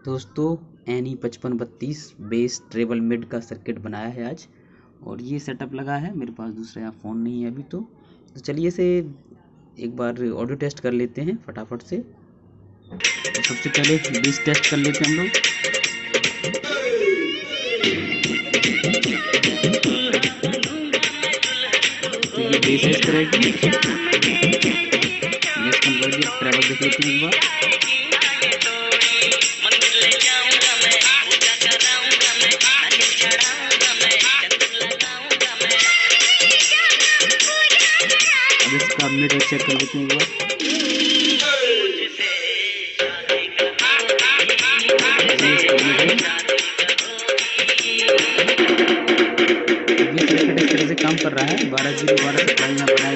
दोस्तों any 5532 bass treble mid का circuit बनाया है आज, और ये सेटअप लगा है। मेरे पास दूसरा यहाँ फ़ोन नहीं है अभी तो चलिए इसे एक बार ऑडियो टेस्ट कर लेते हैं फटाफट से। तो सबसे पहले बेस टेस्ट कर लेते हैं हम लोग। तो ये बेस है इस तरह की। बेस कन्वर्जन ट्रेबल देख लेते हैं एक बार। अब इसका मिड चेक कर लेते हैं एक बार। ये सर्किट इस तरह से काम कर रहा है। 12 0 12 सप्लाई यहाँ बनाई